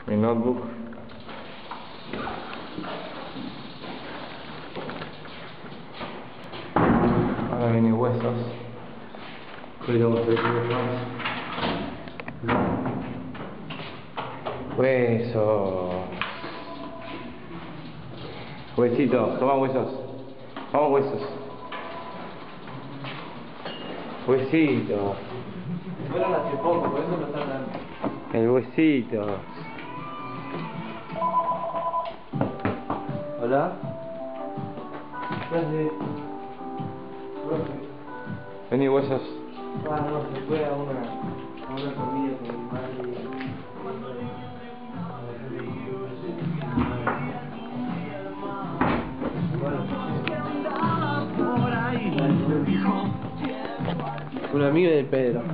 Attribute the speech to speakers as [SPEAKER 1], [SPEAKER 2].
[SPEAKER 1] Mi notebook. Ahora vienen huesos. Cuidado, huesos. Huesitos, toma huesos. Vamos huesos. Huesitos.
[SPEAKER 2] Fueron hace poco, por eso no están dando.
[SPEAKER 1] El huesito.
[SPEAKER 2] Hola. Gracias.
[SPEAKER 1] Vení huesos.
[SPEAKER 2] Ah, no, se fue a una comida con mi madre. Una amiga de Pedro.